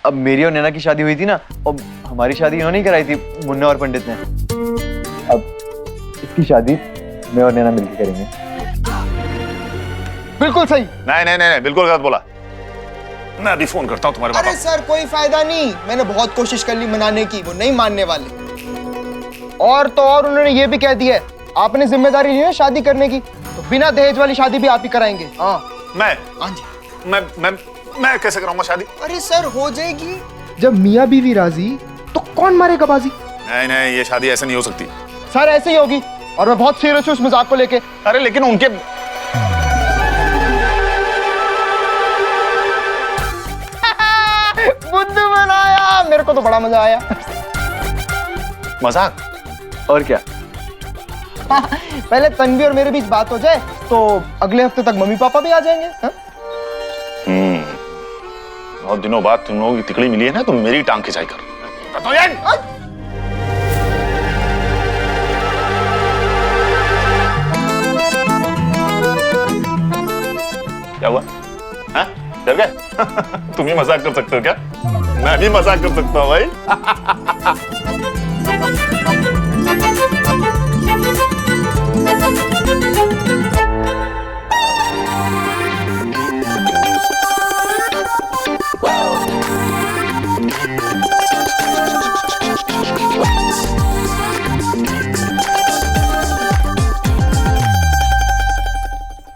अब मेरी और नैना की शादी हुई थी ना, और हमारी शादी इन्होंने ही कराई थी, मुन्ना और पंडित ने। अब इसकी शादी मैं और नैना मिलकर करेंगे। बिल्कुल सही। नहीं नहीं नहीं, बिल्कुल गलत बोला। मैं अभी फोन करता हूँ तुम्हारे पापा। अरे सर कोई फायदा नहीं, मैंने बहुत कोशिश कर ली मनाने की, वो नहीं मानने वाले। और तो और उन्होंने ये भी कह दिया है, आपने जिम्मेदारी ली है शादी करने की, तो बिना दहेज वाली शादी भी आप ही कराएंगे। हाँ मैं कैसे कराऊंगा शादी? अरे सर हो जाएगी, जब मियाँ बीवी राजी तो कौन मारेगा बाजी। नहीं नहीं, ये शादी ऐसे नहीं हो सकती। सर ऐसे ही होगी, और मैं बहुत सीरियस हूँ उस मजाक को लेके। अरे लेकिन उनके बुद्धू बनाया, मेरे को तो बड़ा मजा आया। मजाक? और क्या। पहले तन्वी और मेरे बीच बात हो जाए, तो अगले हफ्ते तक मम्मी पापा भी आ जाएंगे। हा? बहुत दिनों बाद तुम लोगों की तिकड़ी मिली है ना, तो मेरी टांग खिंचाई कर। क्या हुआ? हाँ? डर गए? तुम ही मजाक कर सकते हो क्या? मैं भी मजाक कर सकता हूँ भाई।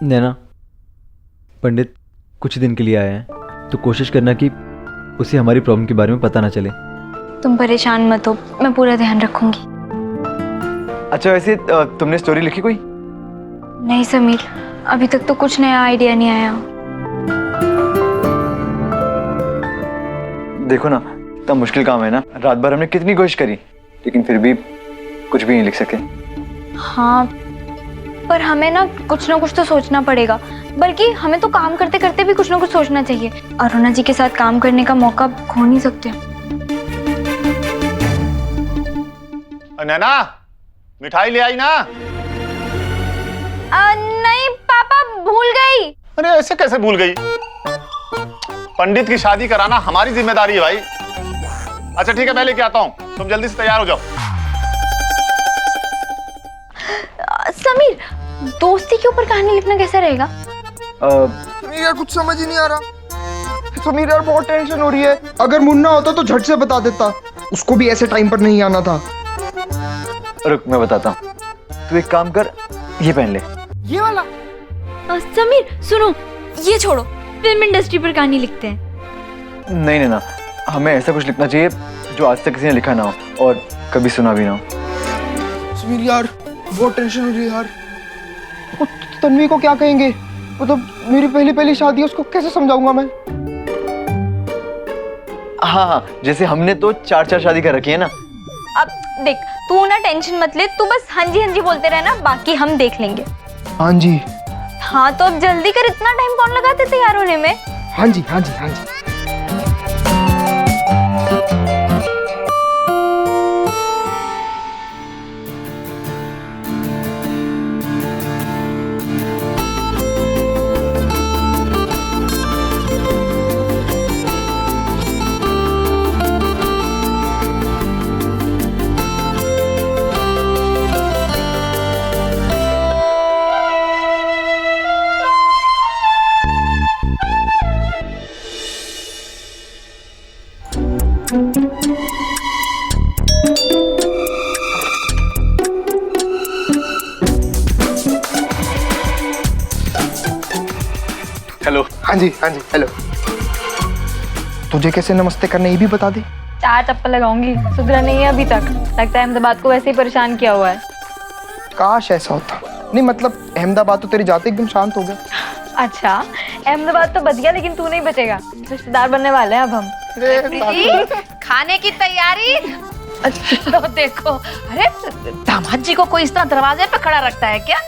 नैना, पंडित कुछ दिन के लिए आए हैं, तो कोशिश करना कि उसे हमारी प्रॉब्लम के बारे में पता ना चले। तुम परेशान मत हो, मैं पूरा ध्यान रखूंगी। अच्छा वैसे तुमने स्टोरी लिखी कोई? नहीं समीर, अभी तक तो कुछ नया आइडिया नहीं आया। देखो ना, इतना मुश्किल काम है ना, रात भर हमने कितनी कोशिश करी, लेकिन फिर भी कुछ भी नहीं लिख सके। हाँ, पर हमें ना कुछ तो सोचना पड़ेगा, बल्कि हमें तो काम करते करते भी कुछ ना कुछ सोचना चाहिए। अरुणा जी के साथ काम करने का मौका खो नहीं सकते। नैना, मिठाई ले आई ना? नहीं पापा, भूल गई। अरे ऐसे कैसे भूल गई? पंडित की शादी कराना हमारी जिम्मेदारी है भाई। अच्छा ठीक है, मैं लेके आता हूँ, तुम जल्दी से तैयार हो जाओ। समीर, दोस्ती के ऊपर कहानी लिखना कैसा रहेगा? समीर यार कुछ समझ ही नहीं आ रहा। समीर यार बहुत टेंशन हो रही है, अगर मुन्ना होता तो झट से बता देता, उसको भी ऐसे टाइम पर नहीं आना था। रुक मैं बताता हूँ, तू एक काम कर, ये पहन ले। ये वाला? समीर सुनो, ये छोड़ो, फिल्म इंडस्ट्री पर कहानी लिखते हैं। नहीं ना, हमें ऐसा कुछ लिखना चाहिए जो आज तक किसी ने लिखा ना हो और कभी सुना भी ना हो। समीर यार बहुत टेंशन हो रही है यार। वो तन्वी को क्या कहेंगे, वो तो मेरी पहली शादी है, उसको कैसे समझाऊंगा मैं? हाँ, जैसे हमने तो 4 शादी कर रखी है ना। अब देख, तू ना टेंशन मत ले, तू बस हाँ जी बोलते रहना, बाकी हम देख लेंगे। हाँ जी। हाँ तो अब जल्दी कर, इतना टाइम कौन लगाते तैयार होने में? हाँ जी। हेलो। हाँ जी हेलो। तुझे कैसे नमस्ते करना ये भी बता दे। 4 चप्पल लगाऊंगी, सुधरा नहीं है अभी तक। लगता है अहमदाबाद को वैसे ही परेशान किया हुआ है। काश ऐसा होता। नहीं मतलब अहमदाबाद तो तेरे जाते एकदम शांत हो गया। अच्छा, अहमदाबाद तो बच गया, लेकिन तू नहीं बचेगा। रिश्तेदार बनने वाले हैं अब हम। खाने की तैयारी। तो देखो, अरे दामाद जी को कोई इस तरह दरवाजे पे खड़ा रखता है क्या?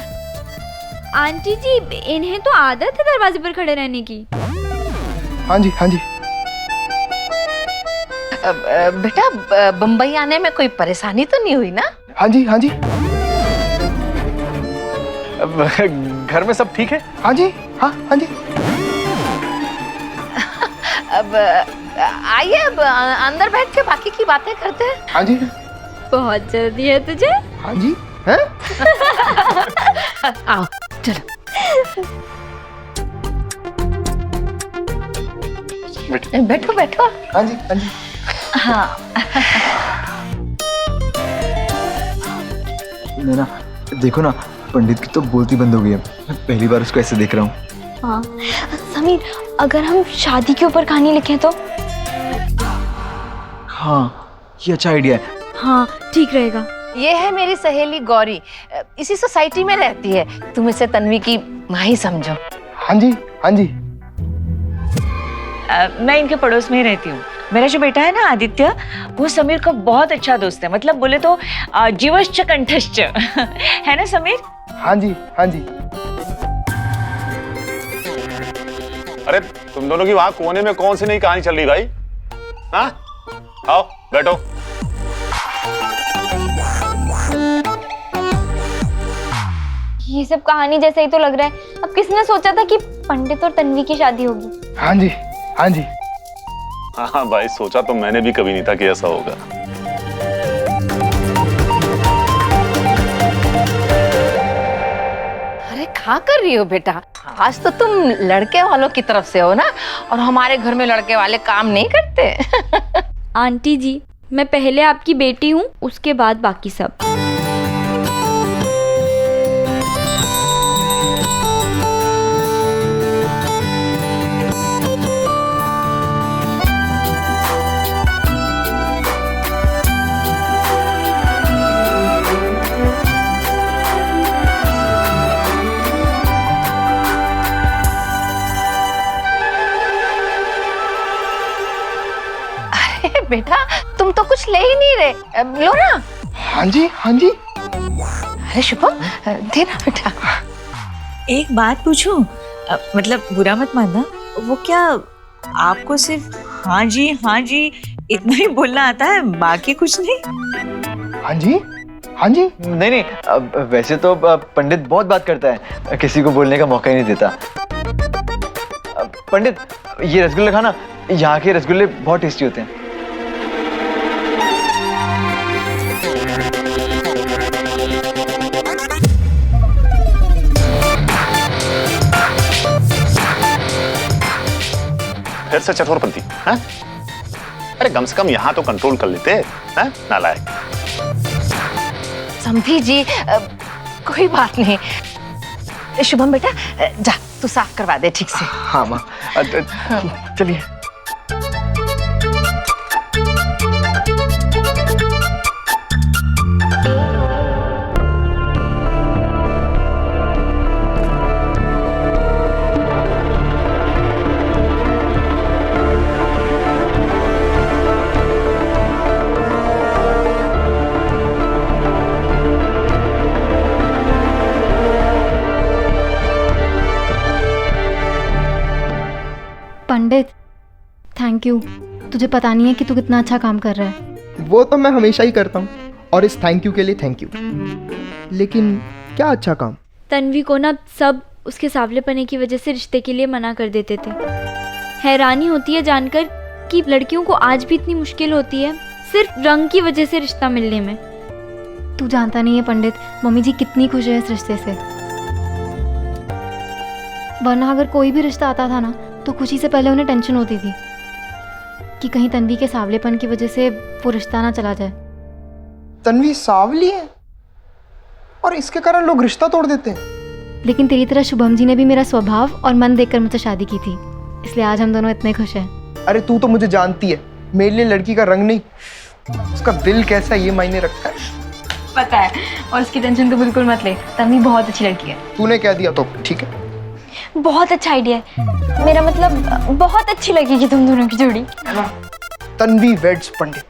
आंटी जी, इन्हें तो आदत है दरवाजे पर खड़े रहने की। हाँ जी बेटा, बम्बई आने में कोई परेशानी तो नहीं हुई ना? हाँ जी घर में सब ठीक है? हाँ जी। अब आइए अब अंदर बैठ के बाकी की बातें करते हैं। हाँ जी, बहुत जल्दी है तुझे। हाँ जी, हैं? आओ चलो बैठो बैठो। हाँ जी, हाँ जी। नैना देखो ना, पंडित की तो बोलती बंद हो गई है। मैं पहली बार उसको ऐसे देख रहा हूँ। हाँ समीर, अगर हम शादी के ऊपर कहानी लिखें तो? हाँ, ये अच्छा आइडिया है। हाँ ठीक रहेगा। ये है मेरी सहेली गौरी, इसी सोसाइटी में रहती है। तुम इसे तन्वी की माँ ही समझो। हाँ जी, हाँ जी। मैं इनके पड़ोस में ही रहती हूँ। मेरा जो बेटा है ना आदित्य, वो समीर का बहुत अच्छा दोस्त है। मतलब बोले तो जीवश्च कंठश्च है ना समीर? हाँ जी, हाँ जी। अरे तुम दोनों की वहां कोने में कौन सी नई कहानी चल रही भाई? हाँ, आओ बैठो। ये सब कहानी जैसा ही तो लग रहा है। अब किसने सोचा था कि पंडित और तन्वी की शादी होगी? हाँ जी, हाँ जी। हाँ भाई, सोचा तो मैंने भी कभी नहीं था कि ऐसा होगा। अरे क्या कर रही हो बेटा? आज तो तुम लड़के वालों की तरफ से हो ना, और हमारे घर में लड़के वाले काम नहीं करते। आंटी जी, मैं पहले आपकी बेटी हूँ, उसके बाद बाकी सब। अरे बेटा, तुम तो कुछ ले ही नहीं रहे, लो ना। हाँ जी, हाँ जी। अरे शुभम, देना बेटा। एक बात पूछूं? मतलब बुरा मत मानना, वो क्या आपको सिर्फ हाँ जी इतना ही बोलना आता है, बाकी कुछ नहीं? हाँ जी, हाँ जी। नहीं नहीं, वैसे तो पंडित बहुत बात करता है, किसी को बोलने का मौका ही नहीं देता। पंडित, ये रसगुल्ले खाना, यहाँ के रसगुल्ले बहुत टेस्टी होते हैं। फिर से चतुरपंथी, हैं? अरे कम से कम यहाँ तो कंट्रोल कर लेते हैं, नालायक। समझी जी, कोई बात नहीं। शुभम बेटा, जा तू साफ करवा दे ठीक से। हाँ माँ, चलिए। पंडित, थैंक यू। तुझे पता नहीं है कि तू कितना अच्छा काम कर रहा है। वो तो मैं हमेशा ही करता हूँ, और इस थैंक यू के लिए थैंक यू। लेकिन क्या अच्छा काम? तन्वी को ना सब उसके सांवलेपने की वजह से रिश्ते के लिए मना कर देते थे। हैरानी होती है जानकर कि लड़कियों को आज भी इतनी मुश्किल होती है सिर्फ रंग की वजह से रिश्ता मिलने में। तू जानता नहीं है पंडित, मम्मी जी कितनी खुश है इस रिश्ते से। वरना अगर कोई भी रिश्ता आता था ना, तो खुशी से पहले उन्हें टेंशन होती थी कि कहीं तन्वी के सांवलेपन की वजह से वो रिश्ता ना चला जाए। तन्वी सांवली है और इसके कारण लोग रिश्ता तोड़ देते हैं। लेकिन तेरी तरह शुभम जी ने भी मेरा स्वभाव और मन देखकर मुझसे शादी की थी, इसलिए आज हम दोनों इतने खुश हैं। अरे तू तो मुझे जानती है, मेरे लिए लड़की का रंग नहीं, उसका दिल कैसा है ये मायने रखता है। पता है, और इसकी टेंशन तो बिल्कुल मत ले, तन्वी बहुत अच्छी लड़की है। तूने कह दिया तो ठीक है। बहुत अच्छा आइडिया है, मेरा मतलब बहुत अच्छी लगेगी तुम दोनों की जोड़ी। तन्वी वेड्स पंडित।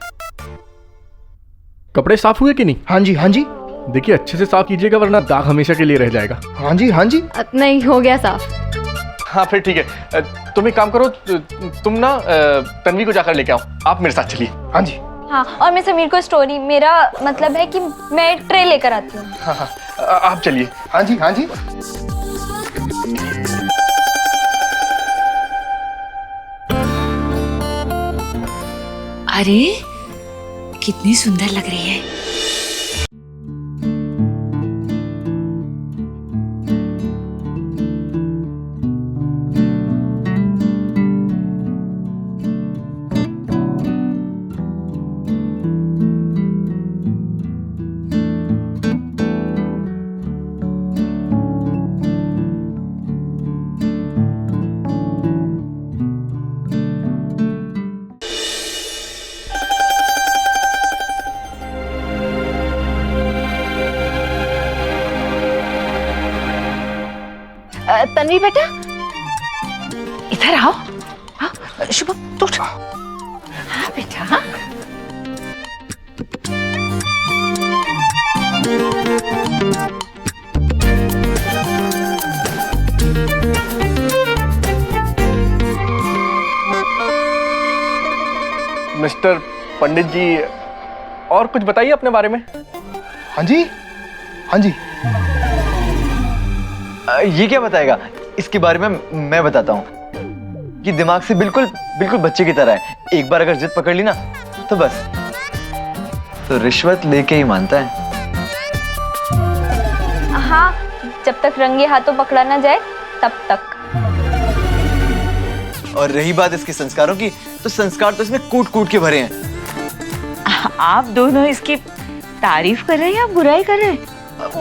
कपड़े साफ हुए कि नहीं? हाँ जी, हाँ जी। देखिए अच्छे से साफ कीजिएगा, वरना दाग हमेशा के लिए रह जाएगा। हाँ जी, हाँ जी। नहीं, हो गया साफ। हाँ फिर ठीक है, तुम एक काम करो, तुम ना तन्वी को जाकर लेके आओ, आप मेरे साथ चलिए। हाँ जी। हाँ, और मैं समीर को स्टोरी, मेरा मतलब है कि मैं एक ट्रे लेकर आती हूँ। हाँ हाँ, आप चलिए। हाँ जी, हाँ जी। अरे कितनी सुंदर लग रही है। तन्वी बेटा, इधर आओ। हाँ, शुभम तू उठ। हाँ बेटा, हाँ। मिस्टर पंडित जी, और कुछ बताइए अपने बारे में। हाँ जी, हाँ जी। ये क्या बताएगा? इसके बारे में मैं बताता हूँ। ये दिमाग से बिल्कुल बिल्कुल बच्चे की तरह है। एक बार अगर जिद पकड़ ली ना तो बस, तो रिश्वत लेके ही मानता है। हाँ, जब तक रंगे हाथों पकड़ा ना जाए तब तक। और रही बात इसके संस्कारों की, तो संस्कार तो इसमें कूट कूट के भरे हैं। आप दोनों इसकी तारीफ कर रहे हैं या बुराई कर रहे हैं?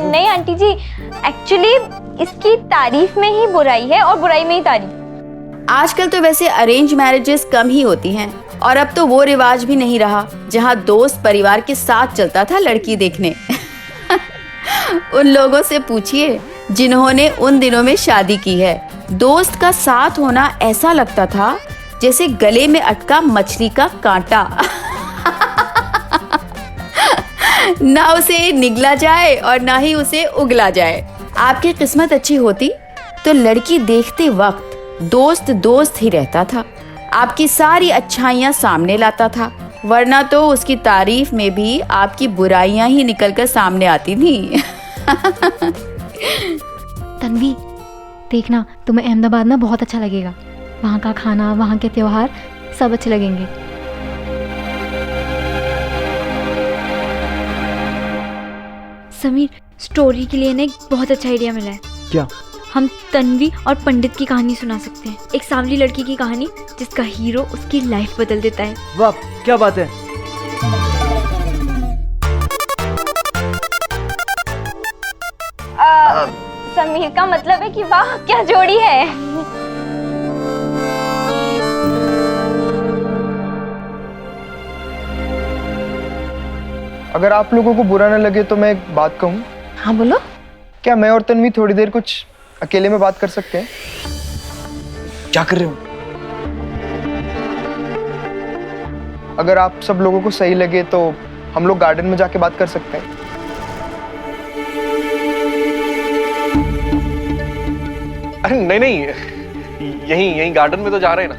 नहीं आंटी जी, एक्चुअली इसकी तारीफ में ही बुराई है और बुराई में ही तारीफ। आजकल तो वैसे अरेंज मैरिजेस कम ही होती हैं, और अब तो वो रिवाज भी नहीं रहा जहाँ दोस्त परिवार के साथ चलता था लड़की देखने। उन लोगों से पूछिए जिन्होंने उन दिनों में शादी की है। दोस्त का साथ होना ऐसा लगता था जैसे गले में अटका मछली का कांटा। ना उसे निगला जाए और ना ही उसे उगला जाए। आपकी किस्मत अच्छी होती तो लड़की देखते वक्त दोस्त दोस्त ही रहता था, आपकी सारी अच्छाइयाँ सामने लाता था, वरना तो उसकी तारीफ में भी आपकी बुराइयां ही निकलकर सामने आती थी। तन्वी, देखना तुम्हें अहमदाबाद ना बहुत अच्छा लगेगा। वहाँ का खाना, वहाँ के त्योहार सब अच्छे लगेंगे। समीर, स्टोरी के लिए ना एक बहुत अच्छा आइडिया मिला है। क्या? हम तन्वी और पंडित की कहानी सुना सकते हैं। एक सांवली लड़की की कहानी जिसका हीरो उसकी लाइफ बदल देता है। वाह, क्या बात है। समीर का मतलब है कि वाह क्या जोड़ी है। अगर आप लोगों को बुरा न लगे तो मैं एक बात कहूँ। हाँ बोलो। क्या मैं और तन्वी थोड़ी देर कुछ अकेले में बात कर सकते हैं? क्या कर रहे हो? अगर आप सब लोगों को सही लगे तो हम लोग गार्डन में जाके बात कर सकते हैं। अरे नहीं नहीं, यहीं गार्डन में तो जा रहे हैं ना,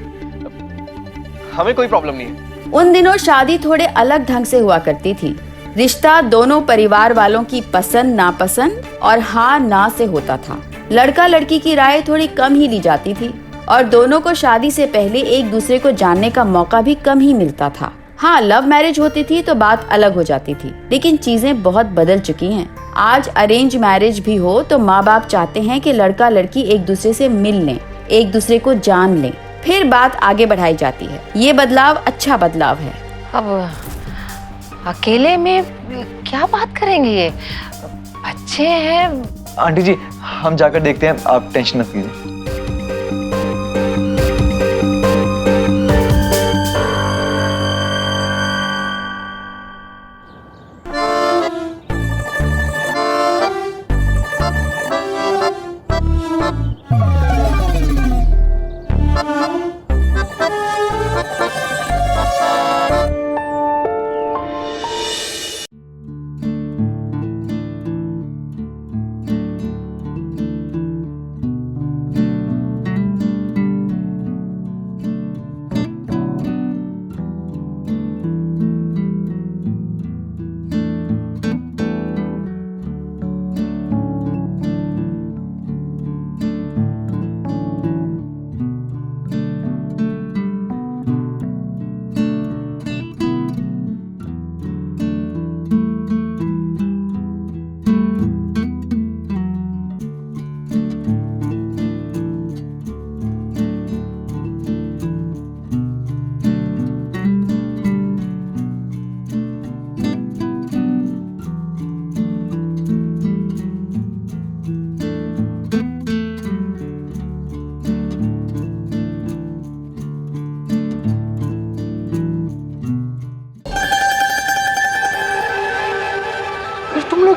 हमें कोई प्रॉब्लम नहीं है। उन दिनों शादी थोड़े अलग ढंग से हुआ करती थी। रिश्ता दोनों परिवार वालों की पसंद नापसंद और हाँ ना से होता था। लड़का लड़की की राय थोड़ी कम ही ली जाती थी और दोनों को शादी से पहले एक दूसरे को जानने का मौका भी कम ही मिलता था। हाँ, लव मैरिज होती थी तो बात अलग हो जाती थी, लेकिन चीजें बहुत बदल चुकी हैं। आज अरेंज मैरिज भी हो तो माँ बाप चाहते हैं कि लड़का लड़की एक दूसरे से मिल लें, एक दूसरे को जान लें, फिर बात आगे बढ़ाई जाती है। ये बदलाव अच्छा बदलाव है। अब अकेले में क्या बात करेंगे, ये बच्चे हैं। आंटी जी, हम जाकर देखते हैं, आप टेंशन मत लीजिए।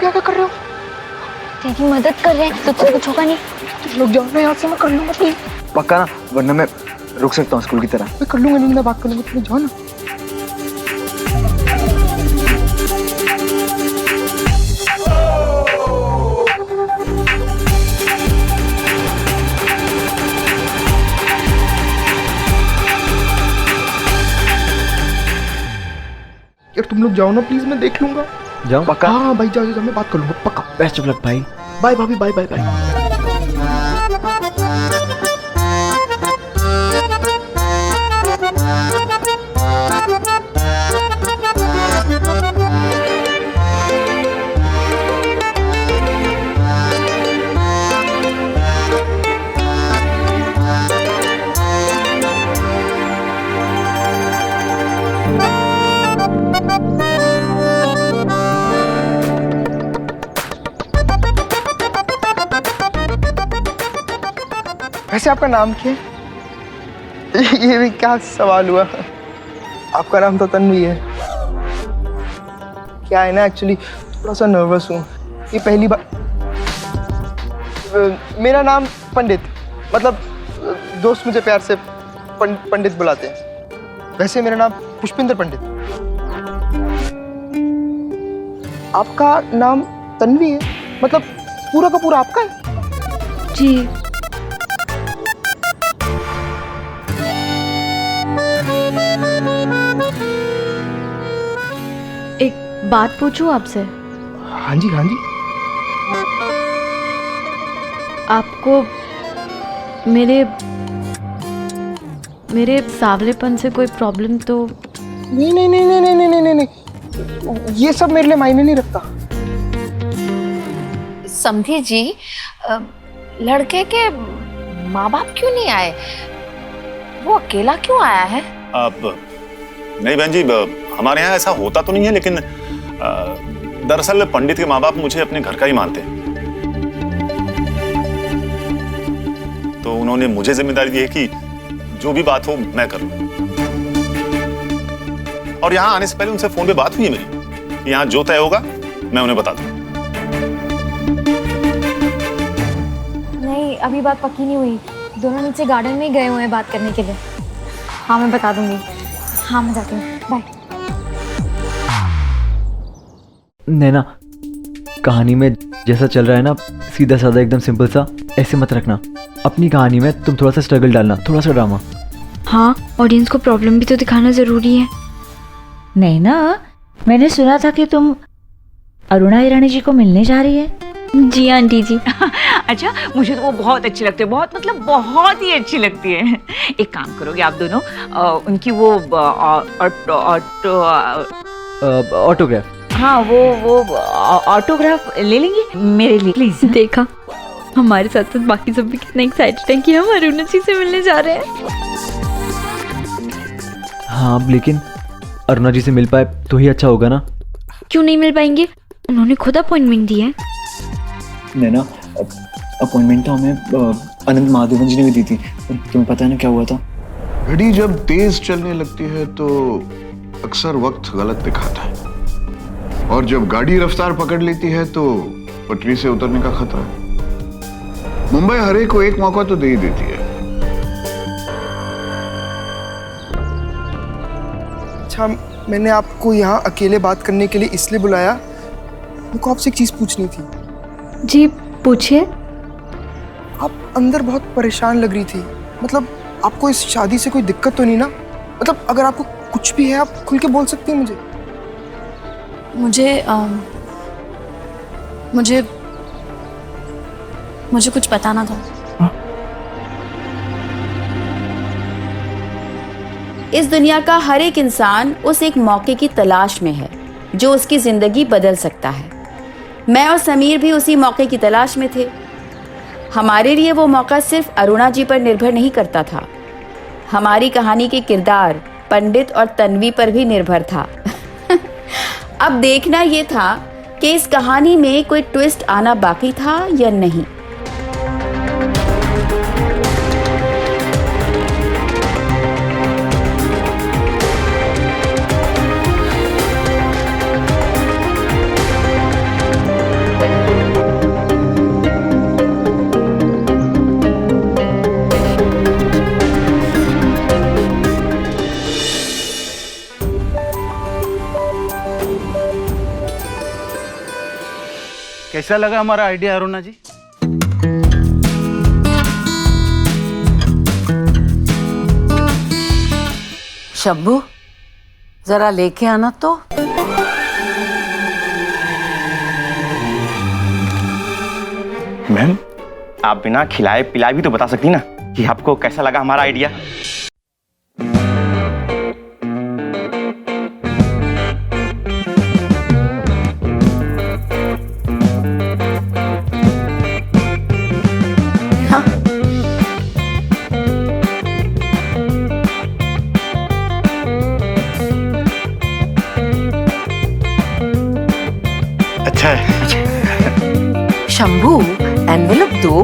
क्या क्या कर रहे हो? तेरी मदद कर रहे हैं तो तुझे कुछ होगा नहीं। तुम लोग जाओ ना यहाँ से, मैं कर लूंगा प्लीज। पक्का ना, वरना मैं रुक सकता हूँ स्कूल की तरह। मैं कर लूंगा, नहीं मैं बात कर लूंगा, तुम जाओ ना। यार तुम लोग जाओ ना प्लीज, मैं देख लूंगा। जाओ पक्का। हाँ भाई जाओ जाओ, मैं बात कर लूंगा पक्का। बेस्ट ऑफ लक भाई। बाय भाभी, बाय बाय बाय। वैसे आपका नाम क्या है? ये भी क्या सवाल हुआ? आपका नाम तो तन्वी है। क्या है ना, एक्चुअली थोड़ा सा नर्वस हूँ। ये पहली बार। मेरा नाम पंडित, मतलब दोस्त मुझे प्यार से पंडित बुलाते हैं। वैसे मेरा नाम पुष्पिंदर पंडित। आपका नाम तन्वी है, मतलब पूरा का पूरा आपका है? जी। एक बात पूछूं आपसे? हाँ जी हाँ जी। आपको मेरे सावलेपन से कोई प्रॉब्लम तो? नहीं नहीं नहीं नहीं नहीं नहीं नहीं नहीं, ये सब मेरे लिए मायने नहीं रखता। समधी जी, लड़के के माँ बाप क्यों नहीं आए? वो अकेला क्यों आया है? अब नहीं बहन जी, हमारे यहाँ ऐसा होता तो नहीं है, लेकिन दरअसल पंडित के माँ बाप मुझे अपने घर का ही मानते हैं। तो उन्होंने मुझे जिम्मेदारी दी है कि जो भी बात हो मैं करूं। और यहाँ आने से पहले उनसे फोन पे बात हुई है मेरी कि यहाँ जो तय होगा मैं उन्हें बता दूं। नहीं, अभी बात पक्की नहीं हुई। दोनों नीचे गार्डन में ही गए हुए हैं बात करने के लिए। हाँ मैं बता दूंगी। हाँ मैं जाती हूँ, बाय। नैना, कहानी में जैसा चल रहा है ना, सीधा साधा एकदम सिंपल सा, ऐसे मत रखना। अपनी कहानी में तुम थोड़ा सा स्ट्रगल डालना, थोड़ा सा ड्रामा। हाँ, ऑडियंस को प्रॉब्लम भी तो दिखाना जरूरी है। नहीं ना, मैंने सुना था कि तुम अरुणा ईरानी जी को मिलने जा रही है। जी आंटी जी। अच्छा, मुझे तो वो बहुत अच्छी लगती है, बहुत मतलब बहुत ही अच्छी लगती है। एक काम करोगे आप दोनों, उनकी वो ऑटोग्राफ? हाँ, वो ऑटोग्राफ ले लेंगे मेरे लिए प्लीज। देखा, हमारे साथ साथ बाकी सब भी कितने एक्साइटेड हैं कि हम अरुणा जी से मिलने जा रहे हैं। हाँ, लेकिन अरुणा जी से मिल पाए तो ही अच्छा होगा ना। क्यों नहीं मिल पाएंगे? उन्होंने खुद अपॉइंटमेंट दी है। नैना, अपॉइंटमेंट तो हमें अनंत महादेवन जी ने भी दी थी। तुम्हें पता है ना क्या हुआ था? घड़ी जब तेज चलने लगती है तो अक्सर वक्त गलत दिखाता है, और जब गाड़ी रफ्तार पकड़ लेती है तो पटरी से उतरने का खतरा है। मुंबई हर एक को एक मौका तो दे ही देती है। अच्छा, मैंने आपको यहाँ अकेले बात करने के लिए इसलिए बुलाया, मुझको आपसे एक चीज पूछनी थी। जी पूछिए। आप अंदर बहुत परेशान लग रही थी, मतलब आपको इस शादी से कोई दिक्कत तो नहीं ना? मतलब अगर आपको कुछ भी है आप खुल के बोल सकती हैं मुझे। मुझे कुछ बताना था। इस दुनिया का हर एक इंसान उस एक मौके की तलाश में है जो उसकी जिंदगी बदल सकता है। मैं और समीर भी उसी मौके की तलाश में थे। हमारे लिए वो मौका सिर्फ अरुणा जी पर निर्भर नहीं करता था, हमारी कहानी के किरदार पंडित और तन्वी पर भी निर्भर था। अब देखना ये था कि इस कहानी में कोई ट्विस्ट आना बाकी था या नहीं। कैसा लगा हमारा आइडिया अरुणा जी? शंभू, जरा लेके आना तो। मैम, आप बिना खिलाए पिलाए भी तो बता सकती ना कि आपको कैसा लगा हमारा आइडिया। अच्छा है। शंभू, एनवेलप दो।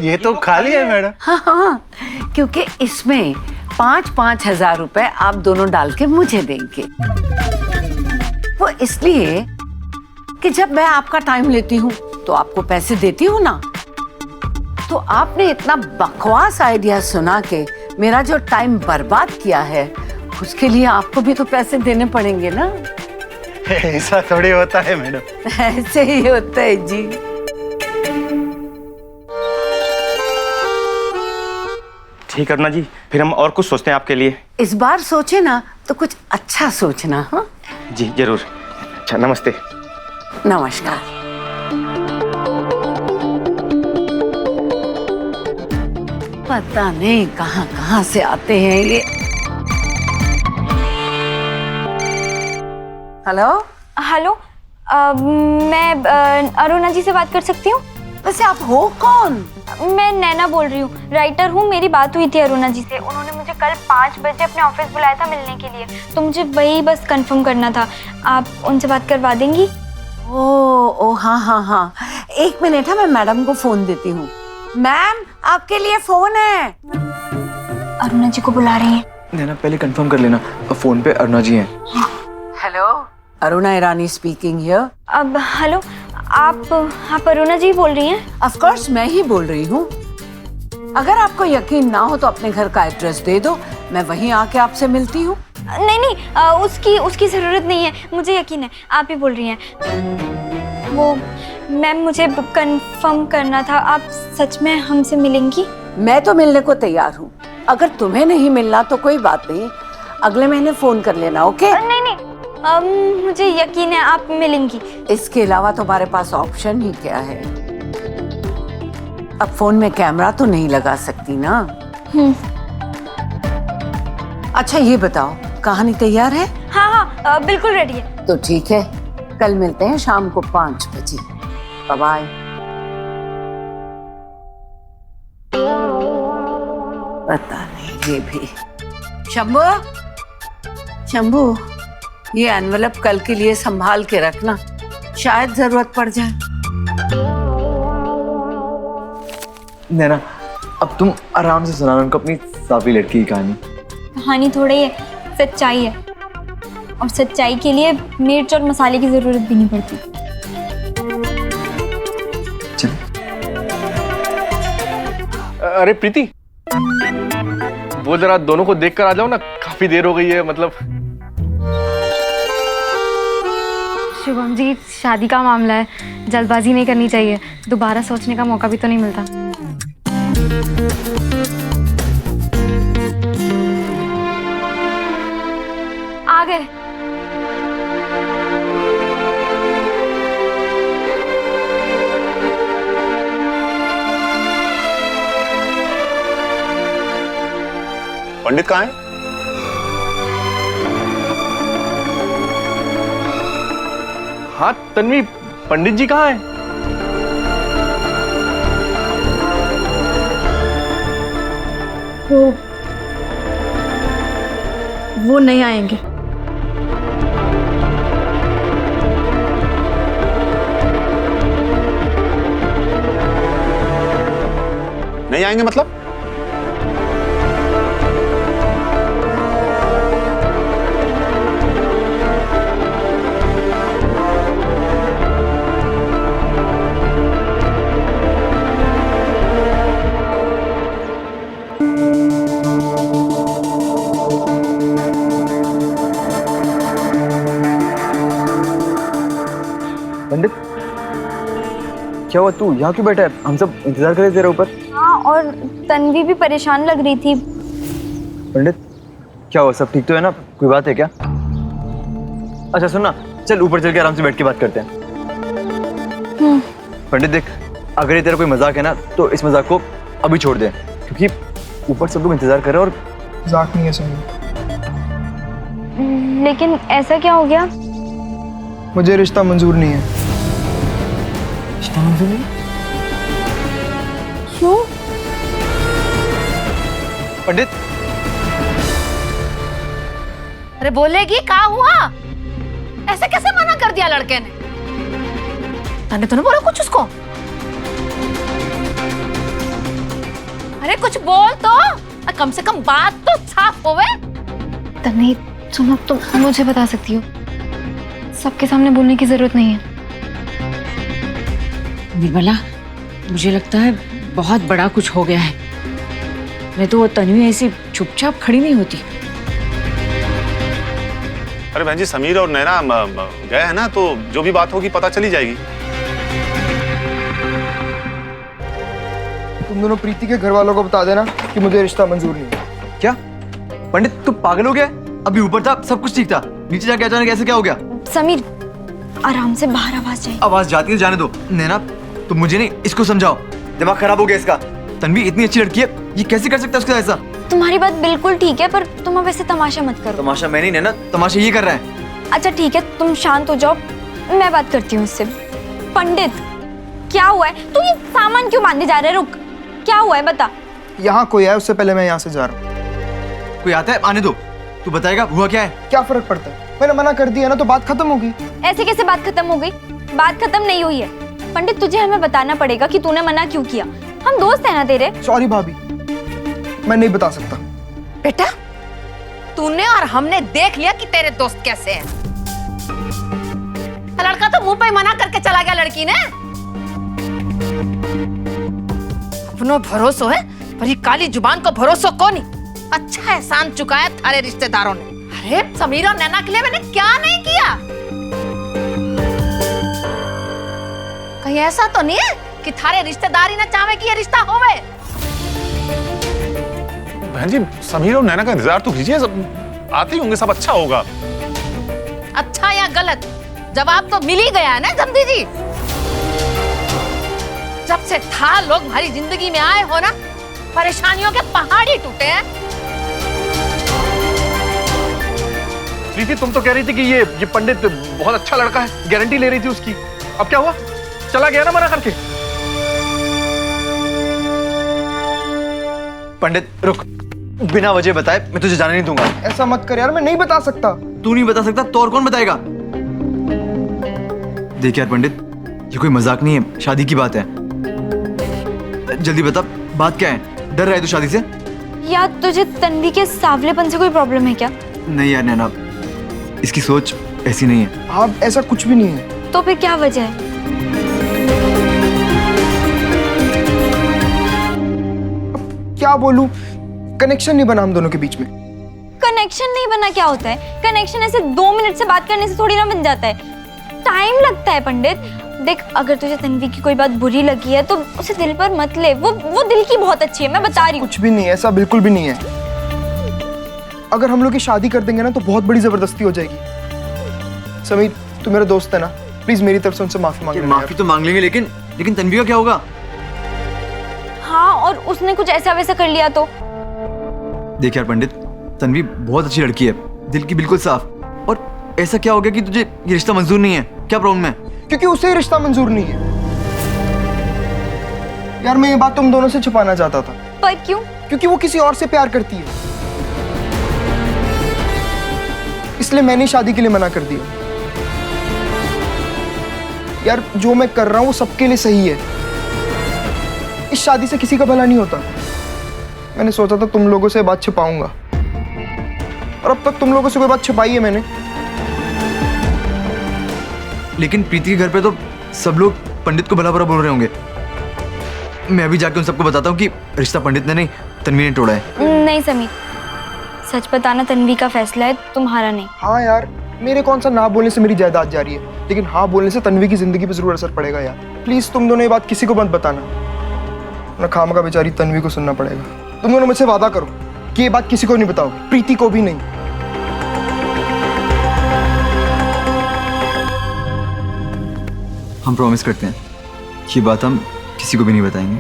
ये तो खाली है मैडम। हाँ हाँ, क्योंकि इसमें 5-5 हजार रुपए आप दोनों डाल के मुझे देंगे। वो इसलिए कि जब मैं आपका टाइम लेती हूँ तो आपको पैसे देती हूँ ना। तो आपने इतना बकवास आइडिया सुना के मेरा जो टाइम बर्बाद किया है, उसके लिए आपको भी तो पैसे देने पड़ेंगे ना। ऐसा थोड़ी होता है मैडम। ऐसे ही होता है जी। ठीक है अरुणा जी, फिर हम और कुछ सोचते हैं आपके लिए। इस बार सोचे ना तो कुछ अच्छा सोचना। हाँ जी जरूर। अच्छा, नमस्ते। नमस्कार। पता नहीं कहाँ कहाँ से आते हैं ये। हेलो हेलो, मैं अरुणा जी से बात कर सकती हूँ? वैसे आप हो कौन? मैं नैना बोल रही हूँ, राइटर हूँ। मेरी बात हुई थी अरुणा जी से। उन्होंने मुझे कल 5 बजे अपने ऑफिस बुलाया था मिलने के लिए, तो मुझे वही बस कंफर्म करना था। आप उनसे बात करवा देंगी? ओ हाँ हाँ हाँ, 1 मिनट है, मैं मैडम को फोन देती हूँ। मैम, आपके लिए फोन है। अरुणा जी को बुला रही हैं। नैना पहले कंफर्म कर लेना, फोन पे अरुणा जी हैं। Hello, Aruna Irani speaking here. अब हेलो, आप अरुणा जी बोल रही हैं? ऑफ कोर्स मैं ही बोल रही हूँ। अगर आपको यकीन ना हो तो अपने घर का एड्रेस दे दो, मैं वहीं आके आपसे मिलती हूँ। नहीं नहीं, उसकी जरूरत नहीं है, मुझे यकीन है आप ही बोल रही हैं। वो मैम, मुझे कंफर्म करना था, आप सच में हमसे मिलेंगी? मैं तो मिलने को तैयार हूँ। अगर तुम्हें नहीं मिलना तो कोई बात नहीं, अगले महीने फोन कर लेना। ओके? नहीं नहीं, मुझे यकीन है आप मिलेंगी। इसके अलावा तुम्हारे पास ऑप्शन ही क्या है? अब फोन में कैमरा तो नहीं लगा सकती ना। अच्छा ये बताओ, कहानी तैयार है? हाँ हाँ, बिल्कुल रेडी है। तो ठीक है, कल मिलते हैं शाम को 5 बजे। Bye bye. पता नहीं ये भी। शंभू, शंभू, ये एनवेलप कल के लिए संभाल के रखना, शायद जरूरत पड़ जाए। नैना, अब तुम आराम से सुनाना उनको अपनी सावी लड़की की कहानी। कहानी थोड़ी है, सच्चाई है, और सच्चाई के लिए मिर्च और मसाले की जरूरत भी नहीं पड़ती। चल। अरे प्रीति, वो जरा दोनों को देख कर आ जाओ ना, काफी देर हो गई है। मतलब शुभम जी, शादी का मामला है, जल्दबाजी नहीं करनी चाहिए, दोबारा सोचने का मौका भी तो नहीं मिलता। आ गए। पंडित कहाँ है? हाँ तन्वी, पंडित जी कहाँ हैं? वो नहीं आएंगे। नहीं आएंगे मतलब? पंडित क्या हुआ, तू यहाँ क्यों बैठा है? हम सब इंतजार कर रहे थे तेरे ऊपर। हाँ, और तन्वी भी परेशान लग रही थी। पंडित क्या हुआ, सब ठीक तो है ना? कोई बात है क्या? अच्छा सुन ना, चल ऊपर चल के आराम से बैठ के बात करते हैं। पंडित देख, अगर ये तेरा कोई मजाक है ना तो इस मजाक को अभी छोड़ दे, क्योंकि ऊपर सब लोग इंतजार कर रहे हैं और मजाक नहीं है समीर। लेकिन ऐसा क्या हो गया? मुझे रिश्ता मंजूर नहीं है। रिश्ता मंजूर नहीं? क्यों? पंडित अरे बोलेगी, क्या हुआ? ऐसे कैसे मना कर दिया लड़के ने? तने तो नहीं बोला कुछ उसको? अरे कुछ बोल तो, कम से कम बात तो साफ होवे। तन्वी सुनो, तुम मुझे बता सकती हो, सबके सामने बोलने की जरूरत नहीं है। निर्मला, मुझे लगता है बहुत बड़ा कुछ हो गया है। नहीं तो वो तन्वी ऐसी चुपचाप खड़ी नहीं होती। अरे बहन जी, समीर और नैना गए हैं ना, तो जो भी बात होगी पता चली जाएगी। तुम दोनों प्रीति के घर वालों को बता देना कि मुझे रिश्ता मंजूर नहीं है। क्या पंडित तू पागल हो गया? अभी ऊपर था सब कुछ ठीक था, नीचे जाके अचानक ऐसे क्या हो गया? समीर आराम से, बाहर आवाज जाए। आवाज जाती है, जाने दो। नैना तुम मुझे नहीं, इसको समझाओ, दिमाग खराब हो गया इसका। तन्वी इतनी अच्छी लड़की है, ये कैसे कर सकता है उसके साथ ऐसा? तुम्हारी बात बिल्कुल ठीक है, पर तुम अब ऐसे तमाशा मत करो। तमाशा मैं नहीं, नैना तमाशा ये कर रहा है। अच्छा ठीक है, तुम शांत हो जाओ, मैं बात करती हूँ उससे। पंडित क्या हुआ है? तू ये सामान क्यों बांधे जा रहा है? रुक, क्या हुआ है बता। यहाँ कोई है, उससे पहले मैं यहाँ से जा रहा हूँ। कोई आता है, आने दो। तू बताएगा हुआ क्या है? क्या फर्क पड़ता है? मैंने मना कर दिया ना, तो बात खत्म होगी। ऐसे कैसे बात खत्म हो गई? बात खत्म नहीं हुई है पंडित, तुझे हमें बताना पड़ेगा कि तूने मना क्यों किया। हम दोस्त हैं ना तेरे। सॉरी भाभी, मैं नहीं बता सकता। बेटा, तूने और हमने देख लिया कि तेरे दोस्त कैसे हैं। लड़का तो मुंह पे मना करके चला गया लड़की ने। अपनो भरोसो है, पर ये काली जुबान को भरोसा कौन नहीं। अच्छा एहसान चुकाया थारे रिश्तेदारों ने। अरे समीर और नैना के लिए मैंने क्या नहीं किया? कहीं ऐसा तो नहीं है कि थारे रिश्तेदारी न चाहे कि ये रिश्ता होवे? बहन जी, समीर और नैना का इंतजार तो कीजिए, सब आते ही होंगे, सब अच्छा होगा। अच्छा या गलत, जवाब तो मिल ही गया है ना जमदी जी। जब से था लोग हमारी जिंदगी में आए हो ना, परेशानियों के पहाड़ ही टूटे हैं। प्रीति, तुम तो कह रही थी कि ये पंडित बहुत अच्छा लड़का है, गारंटी ले रही थी उसकी। अब क्या हुआ? चला गया ना मना करके। पंडित रुक, बिना वजह बताए मैं तुझे जाने नहीं दूंगा। ऐसा मत कर यार, मैं नहीं बता सकता। तू नहीं बता सकता तो और कौन बताएगा? देख यार पंडित, ये कोई मजाक नहीं है, शादी की बात है। जल्दी बता, बात क्या है? डर रहा है तू शादी से? या तुझे तन्वी के सावलेपन से कोई प्रॉब्लम है क्या? नहीं यार नैना, इसकी सोच ऐसी नहीं है। हाँ, ऐसा कुछ भी नहीं है। तो फिर क्या वजह है? क्या बोलूं, कनेक्शन नहीं बना हम दोनों के बीच में। कनेक्शन नहीं बना क्या होता है? कनेक्शन ऐसे 2 मिनट से बात करने से थोड़ी ना बन जाता है, टाइम लगता है पंडित। देख, अगर तुझे तन्वी की कोई बात बुरी लगी है तो उसे दिल पर मत ले, वो दिल की बहुत अच्छी है, मैं बता रही हूँ। कुछ भी नहीं है, ऐसा बिल्कुल भी नहीं है। अगर हम लोग की शादी कर देंगे ना तो बहुत बड़ी जबरदस्ती हो जाएगी। समीर, तू मेरा दोस्त है ना, प्लीज मेरी तरफ से उनसे माफी मांग लेना। माफी तो मांग लेंगे, लेकिन तन्वी का क्या होगा? हाँ, और उसने कुछ ऐसा वैसा कर लिया तो? देख यार पंडित, तन्वी बहुत अच्छी लड़की है, दिल की बिल्कुल साफ। और ऐसा क्या हो गया कि तुझे ये रिश्ता मंजूर नहीं है? क्या प्रॉब्लम है? क्योंकि उसे रिश्ता मंजूर नहीं है। यार मैं ये बात तुम दोनों से छुपाना चाहता था। पर क्यों? क्योंकि वो किसी और से प्यार करती है, इसलिए मैंने शादी के लिए मना कर दिया। यार जो मैं कर रहा हूं वो सबके लिए सही है। इस शादी से किसी का भला नहीं होता। मैंने सोचा था तुम लोगों से बात छिपाऊंगा, और अब तक तुम लोगों से कोई बात छिपाई है मैंने? लेकिन प्रीति के घर पे तो सब लोग पंडित को भला भला बोल रहे होंगे। मैं अभी जाके उन सबको बताता हूँ कि रिश्ता पंडित ने नहीं, तन्वी ने तोड़ा है। नहीं समीर, सच बताना तन्वी का फैसला है, तुम्हारा नहीं। हाँ यार, मेरे कौन सा ना बोलने से मेरी जायदाद जा रही है, लेकिन हाँ बोलने से तन्वी की जिंदगी पे जरूर असर पड़ेगा यार। प्लीज तुम दोनों ये बात किसी को मत बताना, ना खाम का बेचारी तन्वी को सुनना पड़ेगा। तुम दोनों मुझसे वादा करो कि ये बात किसी को नहीं बताओगे, प्रीति को भी नहीं। हम प्रॉमिस करते हैं ये बात हम किसी को भी नहीं बताएंगे।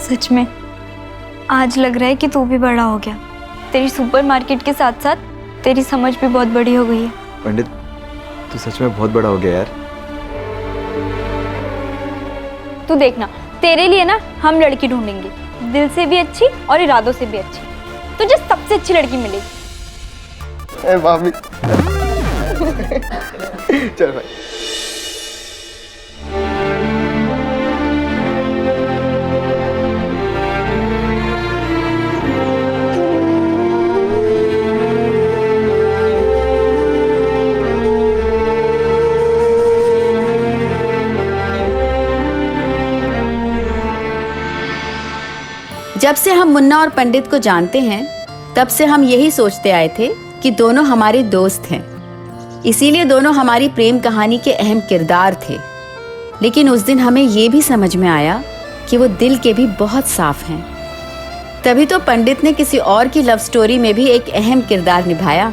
सच में आज लग रहा है कि तू भी बड़ा हो गया। तेरी सुपरमार्केट के साथ साथ तेरी समझ भी बहुत बड़ी हो गई है। पंडित तू सच में बहुत बड़ा हो गया यार। तू देखना, तेरे लिए ना हम लड़की ढूंढेंगे, दिल से भी अच्छी और इरादों से भी अच्छी। तुझे सबसे अच्छी लड़की मिलेगी। ए भाभी चल भाई। जब से हम मुन्ना और पंडित को जानते हैं तब से हम यही सोचते आए थे कि दोनों हमारे दोस्त हैं, इसीलिए दोनों हमारी प्रेम कहानी के अहम किरदार थे। लेकिन उस दिन हमें ये भी समझ में आया कि वो दिल के भी बहुत साफ हैं। तभी तो पंडित ने किसी और की लव स्टोरी में भी एक अहम किरदार निभाया।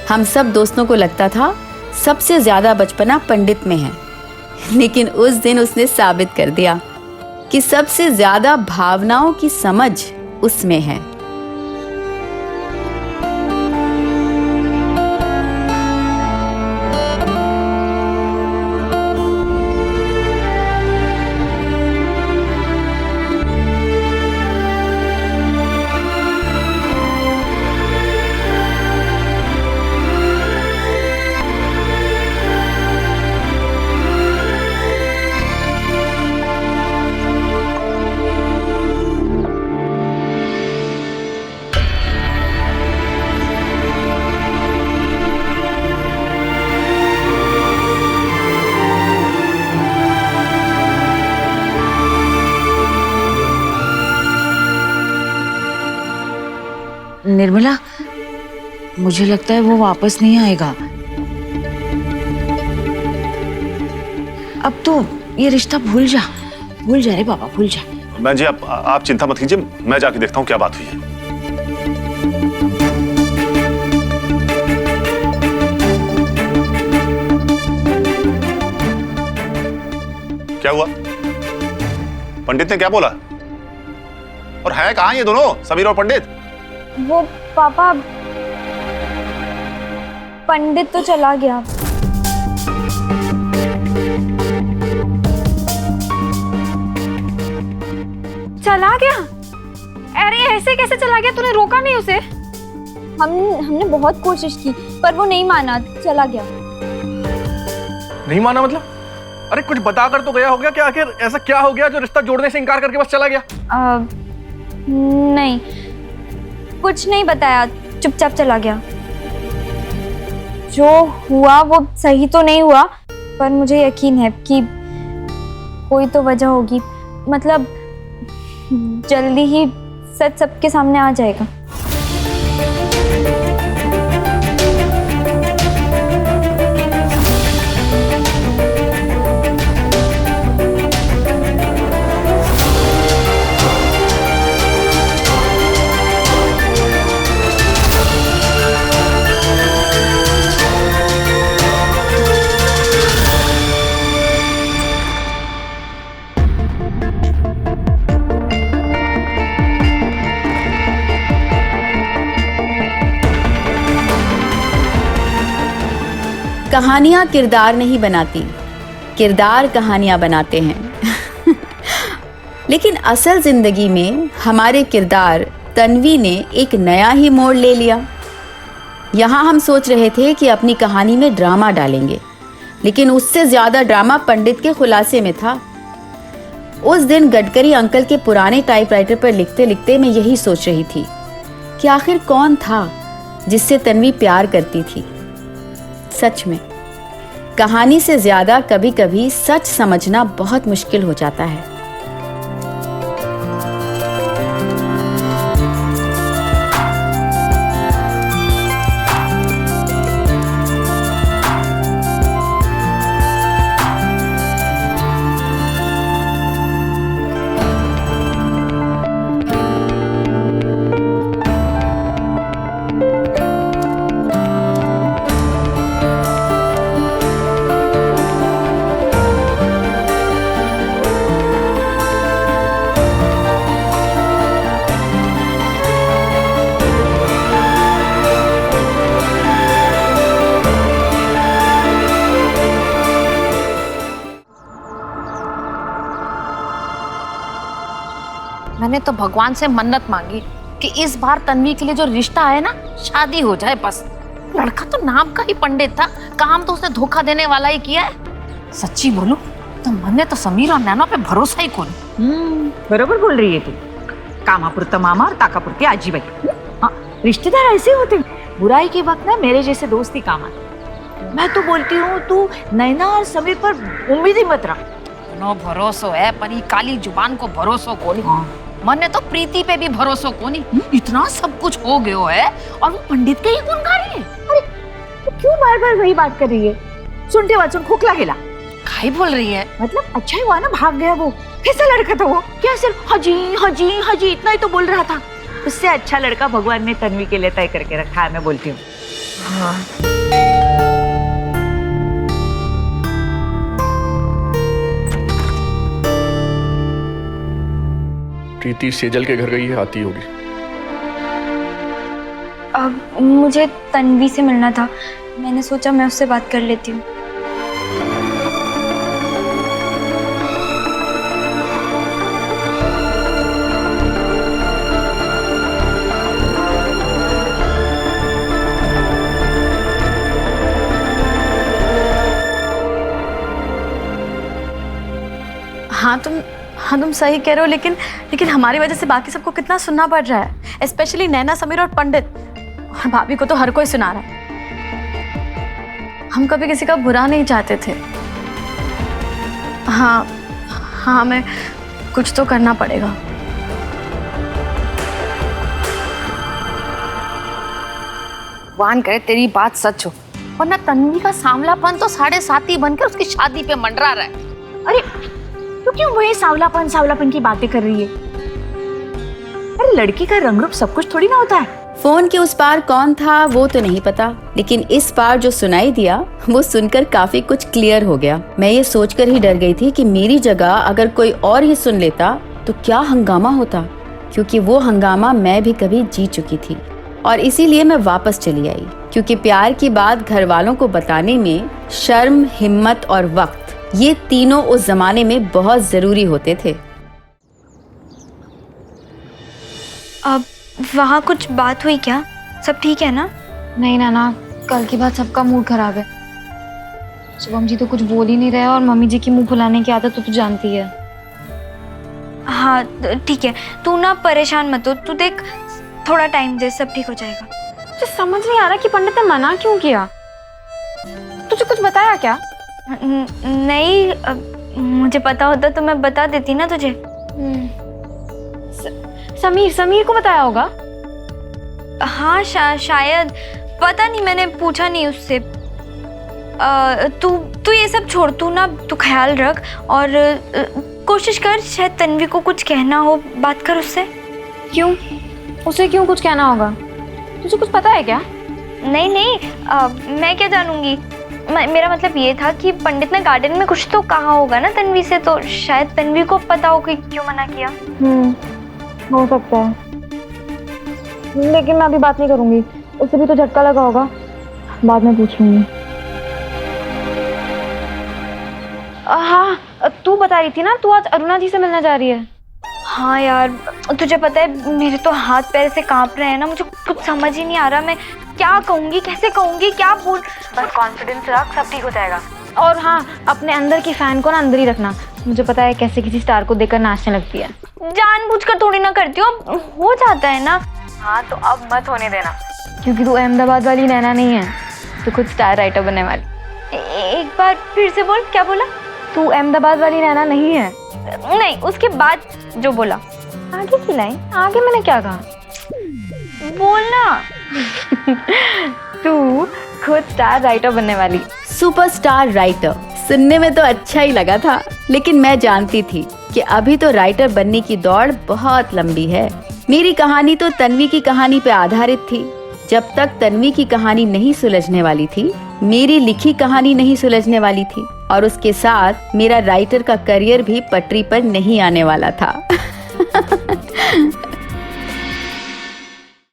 हम सब दोस्तों को लगता था सबसे ज्यादा बचपना पंडित में है, लेकिन उस दिन उसने साबित कर दिया कि सबसे ज्यादा भावनाओं की समझ उसमें है। निर्मला, मुझे लगता है वो वापस नहीं आएगा। अब तो ये रिश्ता भूल जा रे बाबा, भूल जा। मैं जी आप चिंता मत कीजिए, मैं जाके देखता हूँ क्या बात हुई है। क्या हुआ? पंडित ने क्या बोला? और है कहाँ ये दोनों, समीर और पंडित? वो पापा, पंडित तो चला गया। चला गया? अरे ऐसे कैसे चला गया? तूने रोका नहीं उसे? हमने बहुत कोशिश की पर वो नहीं माना, चला गया। नहीं माना मतलब? अरे कुछ बता कर तो गया हो गया कि आखिर ऐसा क्या हो गया जो रिश्ता जोड़ने से इनकार करके बस चला गया? नहीं, कुछ नहीं बताया, चुपचाप चला गया। जो हुआ वो सही तो नहीं हुआ, पर मुझे यकीन है कि कोई तो वजह होगी। मतलब जल्दी ही सच सबके सामने आ जाएगा। कहानियां किरदार नहीं बनाती, किरदार कहानियां बनाते हैं। लेकिन असल जिंदगी में हमारे किरदार तन्वी ने एक नया ही मोड़ ले लिया। यहाँ हम सोच रहे थे कि अपनी कहानी में ड्रामा डालेंगे, लेकिन उससे ज्यादा ड्रामा पंडित के खुलासे में था। उस दिन गडकरी अंकल के पुराने टाइपराइटर पर लिखते लिखते मैं यही सोच रही थी कि आखिर कौन था जिससे तन्वी प्यार करती थी। सच में कहानी से ज्यादा कभी कभी सच समझना बहुत मुश्किल हो जाता है। मैंने तो भगवान से मन्नत मांगी कि इस बार तन्वी के लिए जो रिश्ता है ना, शादी हो जाए बस। लड़का तो नाम का ही पंडित था, काम तो उसने धोखा देने वाला ही किया है। सच्ची बोलूं तो मैंने तो समीर और नैना पे भरोसा ही कौन। बरोबर बोल रही है तू। कामापुरता मामा और काकापुरती आजी भाई। हाँ, रिश्तेदार ऐसे होते हैं। बुराई के वक्त ना मेरे जैसे दोस्त ही काम आते। मैं तो बोलती हूँ तू नैना और समीर पर उम्मीद ही मत रख। नो भरोसो है पर ये काली जुबान को भरोसो कोनी। मैंने तो प्रीति पे भी भरोसो कोनी। इतना सब कुछ हो गयो है और वो पंडित के ही गुण गा रही है। अरे तो क्यों बार बार वही बात कर रही है? सुनते वाचन खोखला गेला। खाई बोल रही है। मतलब अच्छा ही हुआ ना भाग गया वो। कैसा लड़का था वो? क्या सिर्फ हाजी हाजी हाजी इतना ही तो बोल रहा था? उससे अच्छा लड़का भगवान ने तन्वी के लिए तय करके रखा है, मैं बोलती हूँ। प्रीति सेजल के घर गई है, आती होगी। अब मुझे तन्वी से मिलना था, मैंने सोचा मैं उससे बात कर लेती हूँ। हाँ तुम सही कह रहे हो, लेकिन हमारी वजह से बाकी सबको कितना सुनना पड़ रहा है, स्पेशली नैना, समीर और पंडित। और भाभी को तो हर कोई सुना रहा है। हम कभी किसी का बुरा नहीं चाहते थे। हाँ हमें कुछ तो करना पड़ेगा। भगवान करे तेरी बात सच हो, वरना तन्वी का सांवलापन तो 7.5 बनकर उसकी शादी पे मंडरा रहा है। अरे तो क्यों वही सांवलापन की बातें कर रही है? अरे लड़की का रंग रूप सब कुछ थोड़ी ना होता है। फोन के उस पार कौन था वो तो नहीं पता, लेकिन इस पार जो सुनाई दिया वो सुनकर काफी कुछ क्लियर हो गया। मैं ये सोचकर ही डर गई थी कि मेरी जगह अगर कोई और ही सुन लेता तो क्या हंगामा होता, क्योंकि वो हंगामा मैं भी कभी जी चुकी थी। और इसीलिए मैं वापस चली आई, क्योंकि प्यार की बात घर वालों को बताने में शर्म, हिम्मत और वक्त, ये तीनों उस जमाने में बहुत जरूरी होते थे। अब वहाँ कुछ बात हुई क्या? सब ठीक है ना? नहीं नाना, कल के बाद सबका मूड खराब है। शुभम जी तो कुछ बोल ही नहीं रहे और मम्मी जी की मुंह फुलाने की आदत तो तू जानती है। हाँ ठीक है, तू ना परेशान मत हो, तू देख थोड़ा टाइम दे, सब ठीक हो जाएगा। मुझे समझ नहीं आ रहा कि पंडित ने मना क्यों किया। तुझे कुछ बताया क्या? नहीं, मुझे पता होता तो मैं बता देती ना तुझे। समीर को बताया होगा। हाँ शायद, पता नहीं, मैंने पूछा नहीं उससे। तू ये सब छोड़, तू ख्याल रख और कोशिश कर, शायद तन्वी को कुछ कहना हो, बात कर उससे। क्यों? उसे क्यों कुछ कहना होगा? तुझे कुछ पता है क्या? नहीं, मैं क्या जानूंगी। मेरा मतलब ये था कि पंडित ने गार्डन में कुछ तो कहा होगा ना तन्वी से, तो शायद तन्वी को पता हो कि क्यों मना किया। हो सकता है, लेकिन मैं अभी बात नहीं करूंगी। उसे भी तो झटका लगा होगा, बाद में पूछ लूंगी। हाँ, तू बता रही थी ना तू आज अरुणा जी से मिलने जा रही है। हाँ यार, तुझे पता है मेरे तो हाथ पैर से कांप रहे हैं ना, मुझे कुछ समझ ही नहीं आ रहा मैं क्या कहूँगी, कैसे कहूँगी, क्या बोल। बस कॉन्फिडेंस रख, सब ठीक हो जाएगा। और हाँ, अपने अंदर की फैन को ना अंदर ही रखना। मुझे पता है कैसे किसी स्टार को देखकर नाचने लगती है। जानबूझकर थोड़ी ना करती हूँ, हो जाता है ना। हाँ तो अब मत होने देना, क्योंकि तू अहमदाबाद वाली नैना नहीं है, तू खुद स्टार राइटर बनने वाली। एक बार फिर से बोल, क्या बोला? तू अहमदाबाद वाली नैना नहीं है। नहीं, उसके बाद जो बोला। आगे की लाइन, आगे मैंने क्या कहा? बोलना। तू खुद स्टार राइटर बनने वाली। सुपरस्टार राइटर सुनने में तो अच्छा ही लगा था, लेकिन मैं जानती थी कि अभी तो राइटर बनने की दौड़ बहुत लंबी है। मेरी कहानी तो तन्वी की कहानी पे आधारित थी। जब तक तन्वी की कहानी नहीं सुलझने वाली थी, मेरी लिखी कहानी नहीं सुलझने वाली थी, और उसके साथ मेरा राइटर का करियर भी पटरी पर नहीं आने वाला था।